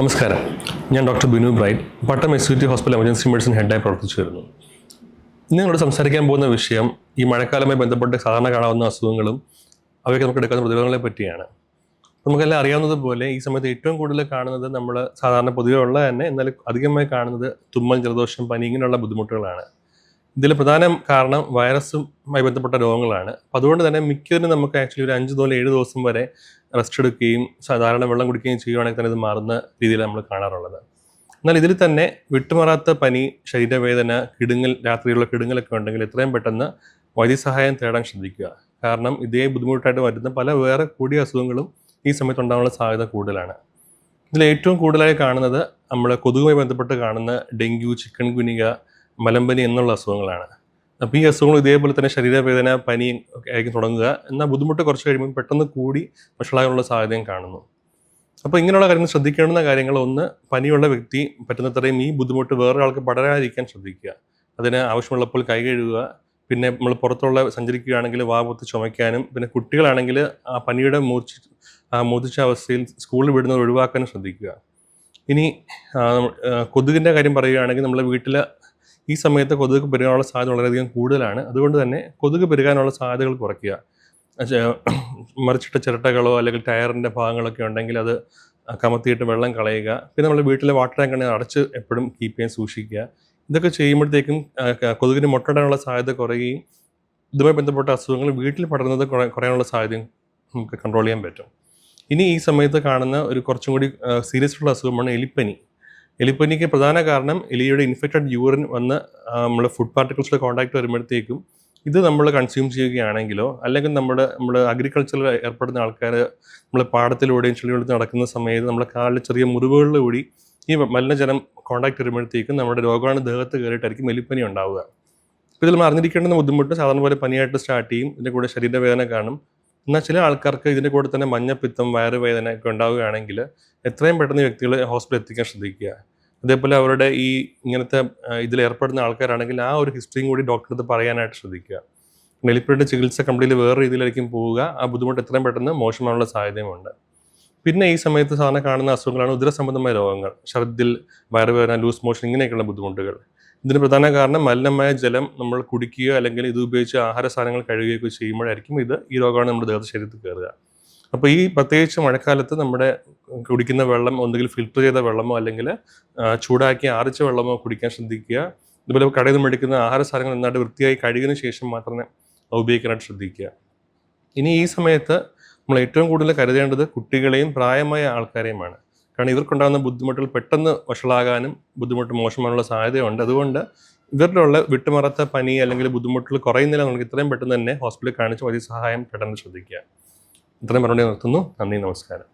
നമസ്കാരം, ഞാൻ doctor Binu bright, പട്ടം എസ്യൂറ്റി hospital emergency medicine ഹെഡായി പ്രവർത്തിച്ചു വരുന്നു. ഇന്ന് നിങ്ങളോട് സംസാരിക്കാൻ പോകുന്ന വിഷയം ഈ മഴക്കാലവുമായി ബന്ധപ്പെട്ട് സാധാരണ കാണാവുന്ന അസുഖങ്ങളും അവയ്ക്ക് നമുക്ക് എടുക്കുന്ന പ്രതിരോധങ്ങളെ പറ്റിയാണ്. നമുക്കെല്ലാം അറിയാവുന്നതുപോലെ ഈ സമയത്ത് ഏറ്റവും കൂടുതൽ കാണുന്നത് നമ്മൾ സാധാരണ പൊതുവെ ഉള്ള തന്നെ, എന്നാൽ അധികമായി കാണുന്നത് തുമ്മൽ, ജലദോഷം, പനി ഇങ്ങനെയുള്ള ബുദ്ധിമുട്ടുകളാണ്. ഇതിൽ പ്രധാന കാരണം വൈറസുമായി ബന്ധപ്പെട്ട രോഗങ്ങളാണ്. അപ്പോൾ അതുകൊണ്ട് തന്നെ മിക്കതിനും നമുക്ക് ആക്ച്വലി ഒരു 5 മുതൽ 7 ദിവസം വരെ റെസ്റ്റ് എടുക്കുകയും സാധാരണ വെള്ളം കുടിക്കുകയും ചെയ്യുകയാണെങ്കിൽ തന്നെ ഇത് മാറുന്ന രീതിയിൽ നമ്മൾ കാണാറുള്ളത്. എന്നാൽ ഇതിൽ തന്നെ വിട്ടുമാറാത്ത പനി, ശരീരവേദന, രാത്രിയുള്ള കിടുങ്ങലൊക്കെ ഉണ്ടെങ്കിൽ എത്രയും പെട്ടെന്ന് വൈദ്യസഹായം തേടാൻ ശ്രദ്ധിക്കുക. കാരണം ഇതേ ബുദ്ധിമുട്ടായിട്ട് വരുന്ന പല വേറെ കൂടിയ അസുഖങ്ങളും ഈ സമയത്ത് ഉണ്ടാകാനുള്ള സാധ്യത കൂടുതലാണ്. ഇതിൽ ഏറ്റവും കൂടുതലായി കാണുന്നത് നമ്മൾ കൊതുകുമായി ബന്ധപ്പെട്ട് കാണുന്ന ഡെങ്കു, ചിക്കൻ ഗുനിക, മലമ്പനി എന്നുള്ള അസുഖങ്ങളാണ്. അപ്പോൾ ഈ അസുഖങ്ങൾ ഇതേപോലെ തന്നെ ശരീരവേദന, പനി ഒക്കെ ആയിരിക്കും തുടങ്ങുക. എന്നാൽ ബുദ്ധിമുട്ട് കുറച്ച് കഴിയുമ്പോൾ പെട്ടെന്ന് കൂടി വഷളാകാനുള്ള സാധ്യതയും കാണുന്നു. അപ്പോൾ ഇങ്ങനെയുള്ള കാര്യങ്ങൾ ശ്രദ്ധിക്കേണ്ടുന്ന കാര്യങ്ങൾ, ഒന്ന്, പനിയുള്ള വ്യക്തി പറ്റുന്നത്രയും ഈ ബുദ്ധിമുട്ട് വേറൊരാൾക്ക് പടരാതിരിക്കാൻ ശ്രദ്ധിക്കുക. അതിന് ആവശ്യമുള്ളപ്പോൾ കൈ കഴുകുക. പിന്നെ നമ്മൾ പുറത്തുള്ള സഞ്ചരിക്കുകയാണെങ്കിൽ വാ പൊത്തി ചുമയ്ക്കാനും, പിന്നെ കുട്ടികളാണെങ്കിൽ ആ പനിയുടെ മൂർച്ഛിച്ച അവസ്ഥയിൽ സ്കൂളിൽ വിടുന്നത് ഒഴിവാക്കാനും ശ്രദ്ധിക്കുക. ഇനി കൊതുകിൻ്റെ കാര്യം പറയുകയാണെങ്കിൽ നമ്മൾ വീട്ടിൽ ഈ സമയത്ത് കൊതുക് പെരുകാനുള്ള സാധ്യത വളരെയധികം കൂടുതലാണ്. അതുകൊണ്ട് തന്നെ കൊതുക് പെരുകാനുള്ള സാധ്യതകൾ കുറയ്ക്കുക. മറിച്ചിട്ട ചിരട്ടകളോ അല്ലെങ്കിൽ ടയറിൻ്റെ ഭാഗങ്ങളൊക്കെ ഉണ്ടെങ്കിൽ അത് കമത്തിയിട്ട് വെള്ളം കളയുക. പിന്നെ നമ്മൾ വീട്ടിലെ വാട്ടർ ടാങ്ക് അടച്ച് എപ്പോഴും കീപ്പ് ചെയ്യാൻ സൂക്ഷിക്കുക. ഇതൊക്കെ ചെയ്യുമ്പോഴത്തേക്കും കൊതുകിന് മുട്ടയിടാനുള്ള സാധ്യത കുറയുകയും ഇതുമായി ബന്ധപ്പെട്ട അസുഖങ്ങൾ വീട്ടിൽ പടരുന്നത് കുറയാനുള്ള സാധ്യതയും നമുക്ക് കൺട്രോൾ ചെയ്യാൻ പറ്റും. ഇനി ഈ സമയത്ത് കാണുന്ന ഒരു കുറച്ചും കൂടി സീരിയസ് ഉള്ള അസുഖമാണ് എലിപ്പനി. എലിപ്പനിക്ക് പ്രധാന കാരണം എലിയുടെ ഇൻഫെക്റ്റഡ് യൂറിൻ വന്ന് നമ്മൾ ഫുഡ് പാർട്ടിക്കിൾസിലെ കോൺടാക്ട് വരുമ്പോഴത്തേക്കും ഇത് നമ്മൾ കൺസ്യൂം ചെയ്യുകയാണെങ്കിലോ, അല്ലെങ്കിൽ നമ്മൾ അഗ്രികൾച്ചറിൽ ഏർപ്പെടുന്ന ആൾക്കാർ നമ്മൾ പാടത്തിലൂടെയും ചെളിവെള്ളത്തിൽ നടക്കുന്ന സമയത്ത് നമ്മുടെ കാലിൽ ചെറിയ മുറിവുകളിലൂടെ ഈ മലിനജലം കോൺടാക്ട് വരുമ്പോഴത്തേക്കും നമ്മുടെ രോഗാണു ദേഹത്ത് കയറിയിട്ടായിരിക്കും എലിപ്പനി ഉണ്ടാവുക. അപ്പോൾ ഇതിൽ നമ്മൾ അറിഞ്ഞിരിക്കേണ്ടുന്ന ബുദ്ധിമുട്ട് സാധാരണ പോലെ പനിയായിട്ട് സ്റ്റാർട്ട് ചെയ്യും. ഇതിൻ്റെ കൂടെ ശരീരവേദന കാണും. എന്നാൽ ചില ആൾക്കാർക്ക് ഇതിൻ്റെ കൂടെ തന്നെ മഞ്ഞപ്പിത്തം, വയറുവേദന ഒക്കെ ഉണ്ടാവുകയാണെങ്കിൽ എത്രയും പെട്ടെന്ന് വ്യക്തികളെ ഹോസ്പിറ്റലിൽ എത്തിക്കാൻ ശ്രദ്ധിക്കുക. അതേപോലെ അവരുടെ ഇങ്ങനത്തെ ഇതിൽ ഏർപ്പെടുന്ന ആൾക്കാരാണെങ്കിൽ ആ ഒരു ഹിസ്റ്ററിയും കൂടി ഡോക്ടർക്ക് പറയാനായിട്ട് ശ്രദ്ധിക്കുക. എലിപ്പനിയുടെ ചികിത്സ കംപ്ലീറ്റ്ലി വേറെ രീതിയിലായിരിക്കും പോവുക. ആ ബുദ്ധിമുട്ട് എത്രയും പെട്ടെന്ന് മോശമാനുള്ള സാധ്യതയുമുണ്ട്. പിന്നെ ഈ സമയത്ത് സാധാരണ കാണുന്ന അസുഖങ്ങളാണ് ഉദരസംബന്ധമായ രോഗങ്ങൾ, ഛർദ്ദിൽ, വയറുവേദന, ലൂസ് മോഷൻ ഇങ്ങനെയൊക്കെയുള്ള ബുദ്ധിമുട്ടുകൾ. ഇതിന് പ്രധാന കാരണം മലിനമായ ജലം നമ്മൾ കുടിക്കുകയോ അല്ലെങ്കിൽ ഇത് ഉപയോഗിച്ച് ആഹാര സാധനങ്ങൾ കഴുകുകയൊക്കെ ചെയ്യുമ്പോഴായിരിക്കും ഈ രോഗമാണ് നമ്മുടെ ശരീരത്തിൽ കയറുക. അപ്പോൾ ഈ പ്രത്യേകിച്ച് മഴക്കാലത്ത് നമ്മുടെ കുടിക്കുന്ന വെള്ളം ഒന്നുകിൽ ഫിൽറ്റർ ചെയ്ത വെള്ളമോ അല്ലെങ്കിൽ ചൂടാക്കി ആറിച്ച വെള്ളമോ കുടിക്കാൻ ശ്രദ്ധിക്കുക. ഇതുപോലെ കടയിൽ നിന്ന് മേടിക്കുന്ന ആഹാര സാധനങ്ങൾ നന്നായിട്ട് വൃത്തിയായി കഴുകിയതിന് ശേഷം മാത്രമേ ഉപയോഗിക്കാനായിട്ട് ശ്രദ്ധിക്കുക. ഇനി ഈ സമയത്ത് നമ്മൾ ഏറ്റവും കൂടുതൽ കരുതേണ്ടത് കുട്ടികളെയും പ്രായമായ ആൾക്കാരെയുമാണ്. കാരണം ഇവർക്കുണ്ടാകുന്ന ബുദ്ധിമുട്ടുകൾ പെട്ടെന്ന് വഷളാകാനും ബുദ്ധിമുട്ട് മോശമാനുള്ള സാധ്യതയുണ്ട്. അതുകൊണ്ട് ഇവരിലുള്ള വിട്ടുമാറാത്ത പനി അല്ലെങ്കിൽ ബുദ്ധിമുട്ടുകൾ കുറയുന്നില്ല നമുക്ക് ഇത്രയും പെട്ടെന്ന് തന്നെ ഹോസ്പിറ്റലിൽ കാണിച്ച് വൈദ്യസഹായം പെട്ടെന്ന് ശ്രദ്ധിക്കുക. ഇത്രയും പറഞ്ഞ് നിർത്തുന്നു. നന്ദി, നമസ്കാരം.